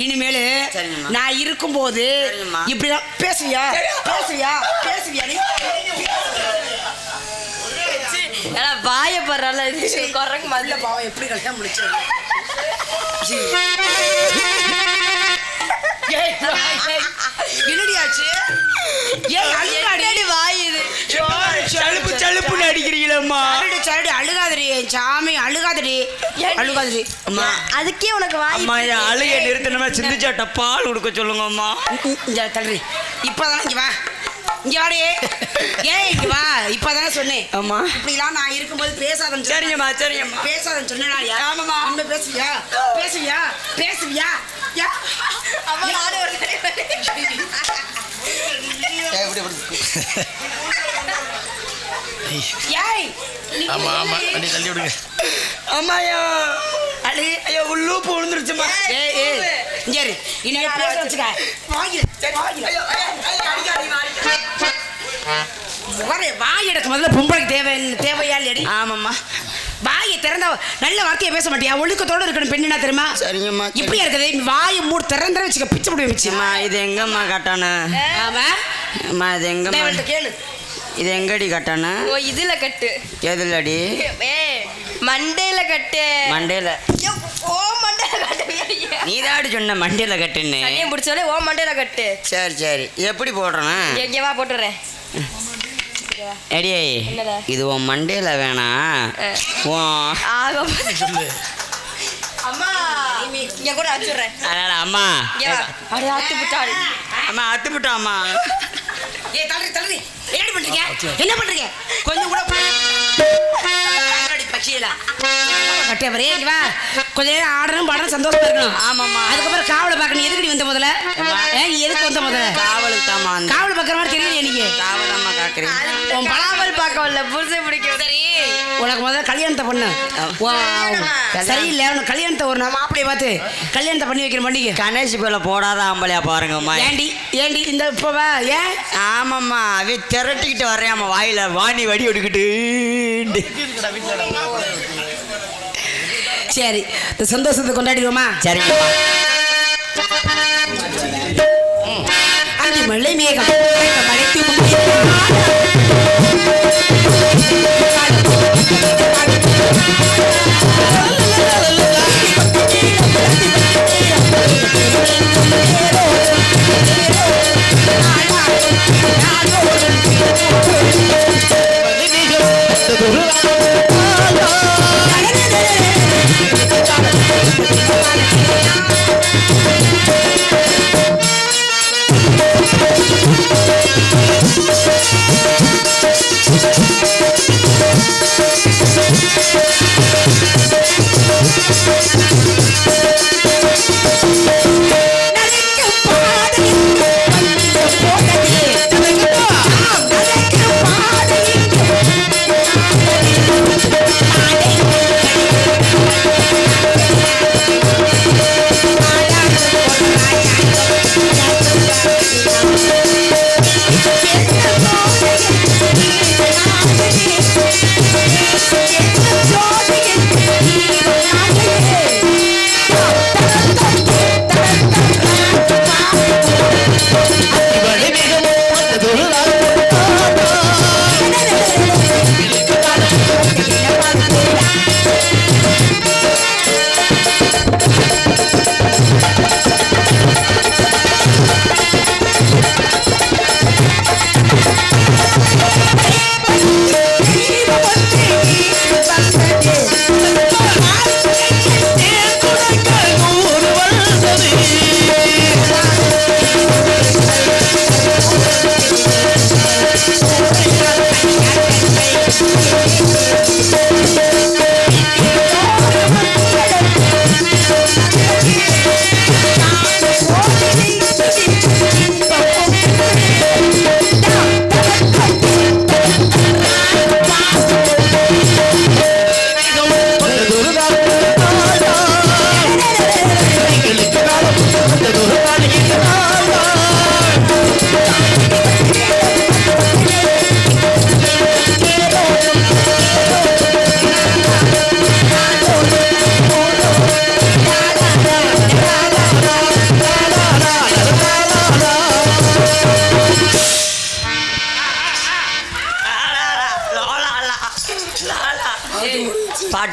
இனிமேலு நான் இருக்கும்போது இப்படிதான் பேசுவியா பேசுவியா பேசுவியா வாயப்படுறால குரங்கு மல்ல பாவம் எப்படி கல்யாணம் முடிச்சு என்னடியாச்சு சலுப்பு சலுப்புன்னு அடிக்கிறீங்களம்மா. சரடி அழுகாதடி சாமி அழுகாதடி அழுகாதடி அம்மா. அதுக்கே உனக்கு அம்மா என் அழுகை நிறுத்தணுமா சிந்துச்சாட்ட பால் கொடுக்க சொல்லுங்க அம்மா. தள்ளுறி இப்பதானே இங்க வா இங்க வாடி ஏன் இங்க வா இப்பதானே சொன்னேன் அம்மா இப்படிலாம் நான் இருக்கும்போது பேசாதன்னு சரிங்கம்மா சரிங்கம்மா பேசாதன்னு சொன்னா ஆமாம்மா உண்மை பேசுவியா பேசுவியா பேசுவியா அம்மா நானே ஒரு ஆமா ஆமா அடி தள்ளி விடுங்க. அம்மாயா அழி ஐயோ உள்ளூப்பு விழுந்துருச்சுமா. சரி இனி பேச வச்சுக்க வாய் எடுக்க முதல்ல பொம்பளைக்கு தேவையா இல்லையடி. ஆமாம்மா வாயை திறந்த நல்ல வார்த்தையை பேச மாட்டியா ஒழுக்கத்தோடு இருக்கணும் பெண்ணுனா தெரியுமா. சரிங்கம்மா இப்படியா இருக்குது வாயை மூடு திறந்த வச்சுக்க பிச்சை முடியும் வச்சுமா. இது எங்கம்மா கட்டானு அம்மா இது எங்கம்மா கேளு இது எங்கடி கட்டானு. ஓ இதுல கட்டு எதுலடி மண்டையில கட்டு மண்டையில ஓ மண்டையில கட்டு நீதாடி சொன்ன மண்டையில கட்டுன்னு சனியை பிடிச்சாலே ஓ மண்டையில கட்டு. சரி சரி எப்படி போடுறேன் எங்கே வா போட்டுறேன் எடி இது உன் மண்டையில வேணாம் ஆக அம்மா இங்க கூட அச்சுறேன். அம்மா அப்படியே ஆத்து விட்டாள் அம்மா அத்து விட்டாம்மா. தளரி என்ன பண்றீங்க என்ன பண்றீங்க கொஞ்சம் கூட பச்சியல கட்டவரே இங்க வா கொஞ்ச நேரம் ஆடணும் பாடணும் சந்தோஷமா இருக்கணும். ஆமாம்மா அதுக்கப்புறம் காவலை பார்க்கணும். எதுக்கு நீ வந்த முதல்ல நீ எதுக்கு வந்த முதல்ல காவலுக்கு தாமா காவல் பார்க்குற மாதிரி தெரியல எனக்கு காவலாமா காக்குறேன் உன் பலாவல் பார்க்க வரல புருஷை பிடிக்கும். சரி உனக்கு முதல்ல கல்யாணத்தை பண்ணு சரியில்லை உனக்கு கல்யாணத்தை ஒரு மாப்பிளைய பார்த்து கல்யாணத்தை பண்ணி வைக்கிற பண்ணிக்க. கணேஷ் பேல போடாத ஆம்பளையா பாருங்கம்மா. ஏண்டி ஏண்டி இந்த இப்போ ஏன் ஆமாம்மா அவ திரட்டிக்கிட்டு வர்றேம்மா வாயில வாணி வடி ஒடுக்கிட்டு. சரி இந்த சந்தோஷத்தை கொண்டாடிடுவோமா. சரிங்கம்மா அந்த மழை மேகம் மழைத்து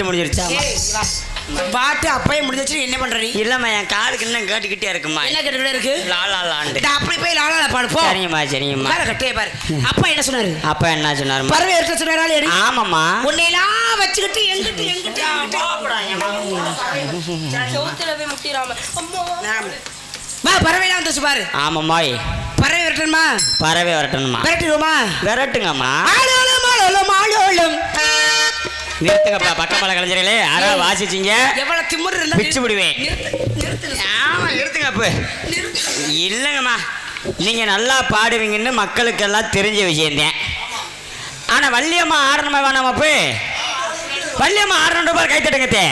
பாட்டு முடிஞ்சிருச்சா ஏய், வா. பாட்டு அப்பயே முடிஞ்சிச்சு என்ன பண்ற நீ இல்லம்மா என் காதுக்கு இன்னும் கேட்டுக்கிட்டே இருக்குமா என்ன கேட்டுக்கிட்டே இருக்கு லாலாண்டு டா, அப்படி போய் லாலால பாடு போ சரிங்கம்மா சரிங்கம்மா மேல கட்டே பாரு அப்பா என்ன சொன்னாரு அப்பா என்ன சொன்னாருமா பறவை எடுத்து சொன்னாரா எடி ஆமாம்மா உன்னையெல்லாம் வச்சுக்கிட்டு எங்கிட்டு எங்கிட்டு சவுத்துல போய் முட்டிராம அம்மா வா பறவைலாம் வந்து பாரு ஆமாம்மா பறவை விரட்டணுமா பறவை வரட்டணுமா விரட்டிடுவோமா விரட்டுங்கம்மா ஆளோலம் ஆளோலம் ஆளோலம் நிறுத்துங்கப்பா பக்கப்பால கலைஞர்களே யாராவது வாசிச்சிங்க எவ்வளவு திமிரு இருந்தா பிச்சு விடுவேன் நிறுத்து ஆமா நிறுத்துங்க அப்ப இல்லைங்கம்மா நீங்க நல்லா பாடுவீங்கன்னு மக்களுக்கெல்லாம் தெரிஞ்ச விஷயந்தேன் ஆனா வள்ளியம்மா ஆடணுமா வேணாமா போய் வள்ளியம்மா ஆடணும் பாரு கைத்தட்டுங்கத்தே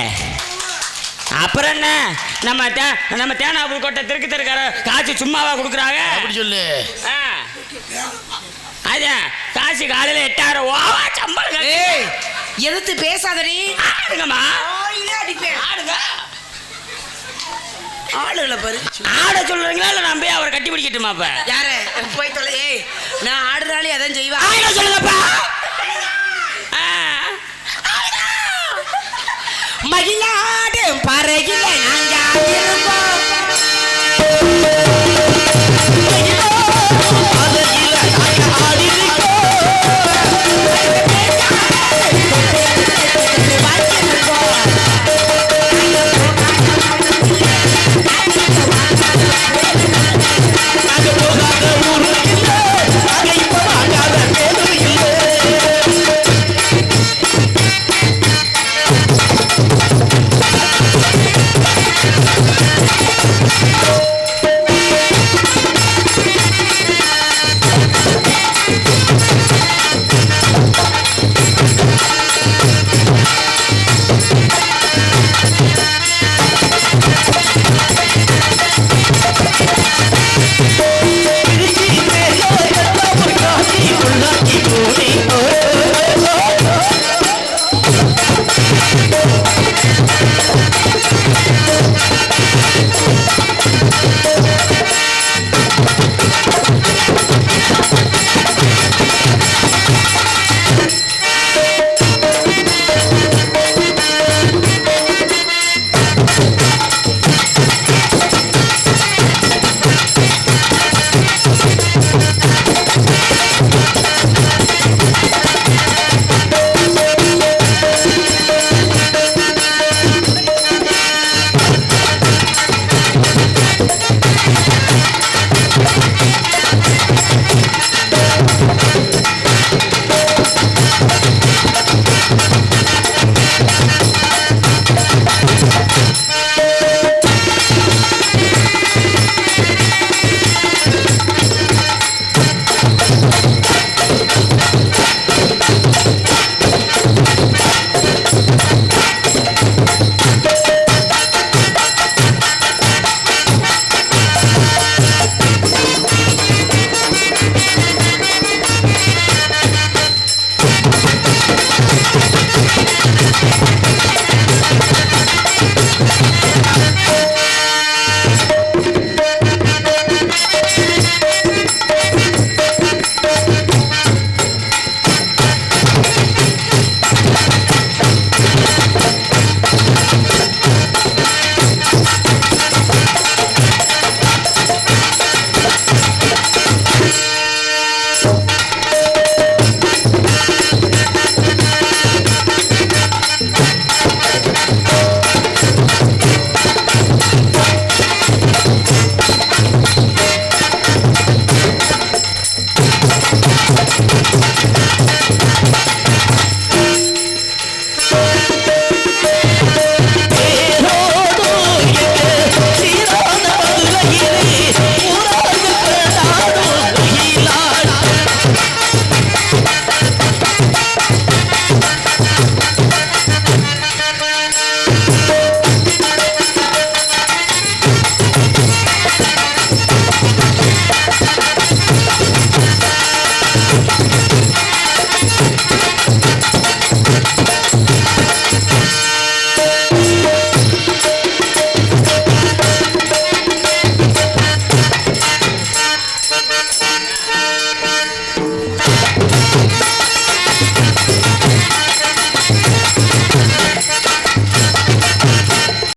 அப்புறம் என்ன நம்ம தேனாபுரி கோட்டை தெற்கு தெருக்கார காசு சும்மாவா கொடுக்குறாங்க அப்படி சொல்லு. அதான் காசு காலையில 8000 ஓவா சம்பளம் ஏய் எதிர்த்து பேசாதடி ஆடுங்கம்மா ஆடுங்க ஆளுகளை பாரு ஆட சொல்றீங்களா இல்ல நான் போய் அவரை கட்டி பிடிக்கட்டுமா அப்ப யாரு போய் தொலை ஏய் நான் ஆடுறாலே அதான் செய்வா ஆட சொல்லுங்கப்பா மகிழாடும் பறகில நாங்க